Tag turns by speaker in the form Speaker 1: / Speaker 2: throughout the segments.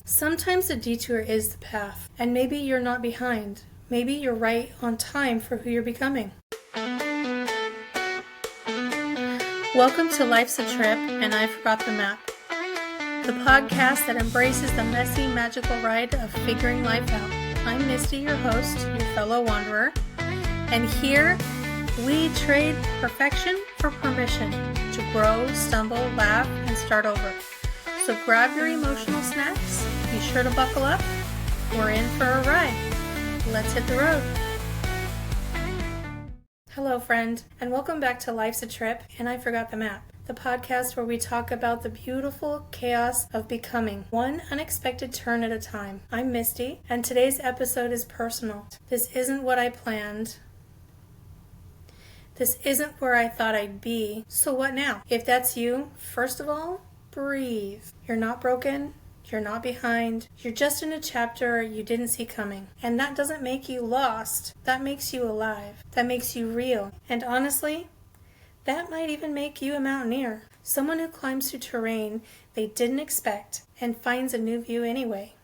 Speaker 1: Sometimes a detour is the path, and maybe you're not behind. Maybe you're right on time for who you're becoming. Welcome to Life's a Trip, and I Forgot the Map. The podcast that embraces the messy, magical ride of figuring life out. I'm Misty, your host, your fellow wanderer, and here we trade perfection for permission to grow, stumble, laugh, and start over. So grab your emotional snacks, be sure to buckle up, we're in for a ride. Let's hit the road. Hello friend, and welcome back to Life's a Trip, and I Forgot the Map, the podcast where we talk about the beautiful chaos of becoming, one unexpected turn at a time. I'm Misty, and today's episode is personal. This isn't what I planned. This isn't where I thought I'd be. So what now? If that's you, first of all, breathe. You're not broken. You're not behind. You're just in a chapter you didn't see coming. And that doesn't make you lost. That makes you alive. That makes you real. And honestly, that might even make you a mountaineer. Someone who climbs through terrain they didn't expect and finds a new view anyway.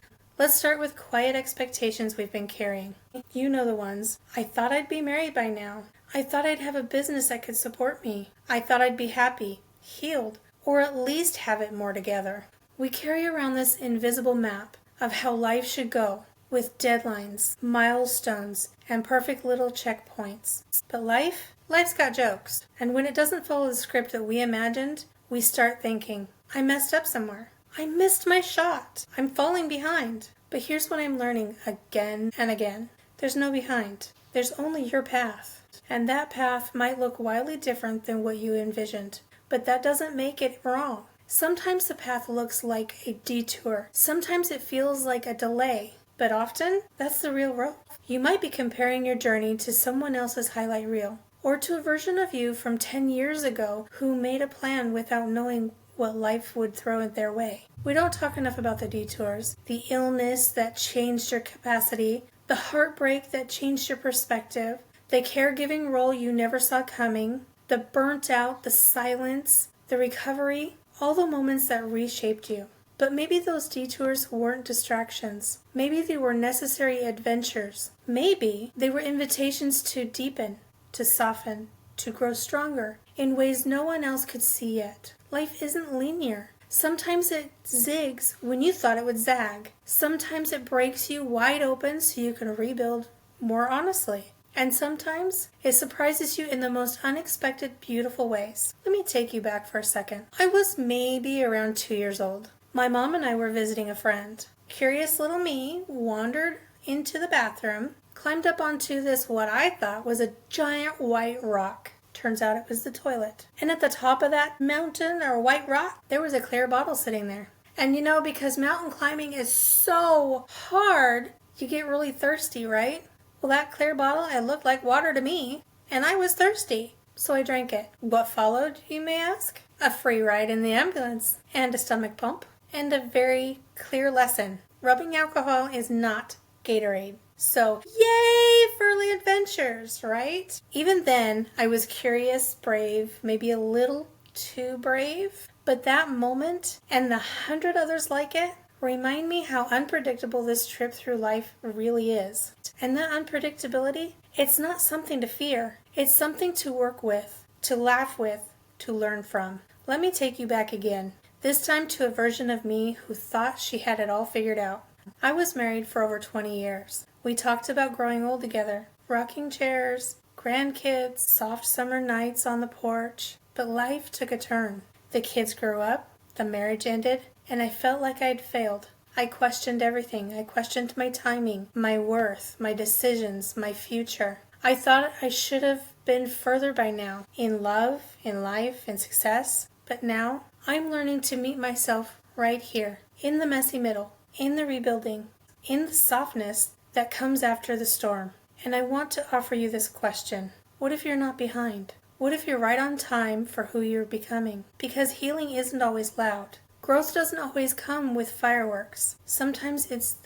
Speaker 1: Let's start with quiet expectations we've been carrying. You know the ones. I thought I'd be married by now. I thought I'd have a business that could support me. I thought I'd be happy, healed, or at least have it more together. We carry around this invisible map of how life should go, with deadlines, milestones, and perfect little checkpoints. But life's got jokes. And when it doesn't follow the script that we imagined, we start thinking, I messed up somewhere. I missed my shot. I'm falling behind. But here's what I'm learning again and again. There's no behind. There's only your path. And that path might look wildly different than what you envisioned. But that doesn't make it wrong. Sometimes the path looks like a detour. Sometimes it feels like a delay. But often, that's the real road. You might be comparing your journey to someone else's highlight reel. Or to a version of you from 10 years ago who made a plan without knowing what life would throw their way. We don't talk enough about the detours. The illness that changed your capacity. The heartbreak that changed your perspective. The caregiving role you never saw coming, the burnt out, the silence, the recovery, all the moments that reshaped you. But maybe those detours weren't distractions. Maybe they were necessary adventures. Maybe they were invitations to deepen, to soften, to grow stronger in ways no one else could see yet. Life isn't linear. Sometimes it zigs when you thought it would zag. Sometimes it breaks you wide open so you can rebuild more honestly. And sometimes it surprises you in the most unexpected, beautiful ways. Let me take you back for a second. I was maybe around 2 years old. My mom and I were visiting a friend. Curious little me wandered into the bathroom, climbed up onto this what I thought was a giant white rock. Turns out it was the toilet. And at the top of that mountain or white rock, there was a clear bottle sitting there. And you know, because mountain climbing is so hard, you get really thirsty, right? Well, that clear bottle, it looked like water to me, and I was thirsty, so I drank it. What followed, you may ask? A free ride in the ambulance, and a stomach pump, and a very clear lesson. Rubbing alcohol is not Gatorade. So, yay for early adventures, right? Even then, I was curious, brave, maybe a little too brave, but that moment, and the 100 others like it, remind me how unpredictable this trip through life really is. And that unpredictability, it's not something to fear. It's something to work with, to laugh with, to learn from. Let me take you back again, this time to a version of me who thought she had it all figured out. I was married for over 20 years. We talked about growing old together, rocking chairs, grandkids, soft summer nights on the porch. But life took a turn. The kids grew up, the marriage ended, and I felt like I'd failed. I questioned everything. I questioned my timing, my worth, my decisions, my future. I thought I should have been further by now, in love, in life, in success. But now, I'm learning to meet myself right here, in the messy middle, in the rebuilding, in the softness that comes after the storm. And I want to offer you this question. What if you're not behind? What if you're right on time for who you're becoming? Because healing isn't always loud. Growth doesn't always come with fireworks. Sometimes it's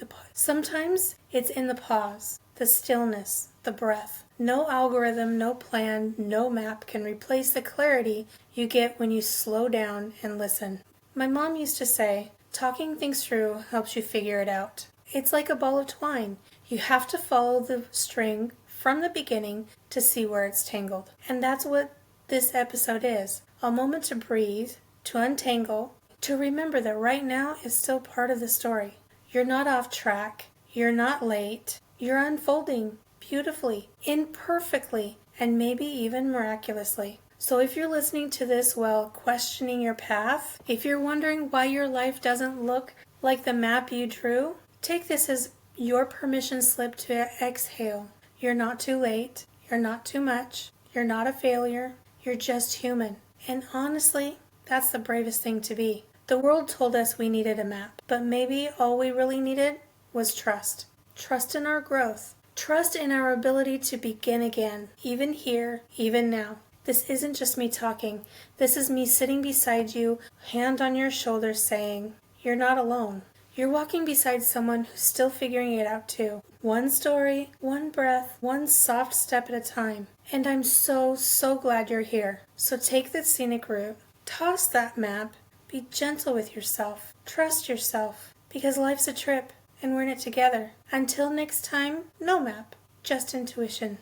Speaker 1: in the pause, the stillness, the breath. No algorithm, no plan, no map can replace the clarity you get when you slow down and listen. My mom used to say, Talking things through helps you figure it out. It's like a ball of twine. You have to follow the string from the beginning to see where it's tangled. And that's what this episode is. A moment to breathe, to untangle, to remember that right now is still part of the story. You're not off track. You're not late. You're unfolding beautifully, imperfectly, and maybe even miraculously. So if you're listening to this while questioning your path, if you're wondering why your life doesn't look like the map you drew, take this as your permission slip to exhale. You're not too late. You're not too much. You're not a failure. You're just human. And honestly, that's the bravest thing to be. The world told us we needed a map, but maybe all we really needed was trust. Trust in our growth. Trust in our ability to begin again, even here, even now. This isn't just me talking. This is me sitting beside you, hand on your shoulder saying, you're not alone. You're walking beside someone who's still figuring it out too. One story, one breath, one soft step at a time. And I'm so glad you're here. So take the scenic route. Toss that map. Be gentle with yourself. Trust yourself. Because life's a trip, and we're in it together. Until next time, no map, just intuition.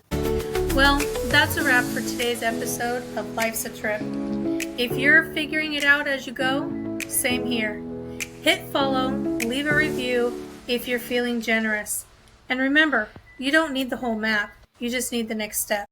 Speaker 1: Well, that's a wrap for today's episode of Life's a Trip. If you're figuring it out as you go, same here. Hit follow, leave a review if you're feeling generous. And remember, you don't need the whole map, you just need the next step.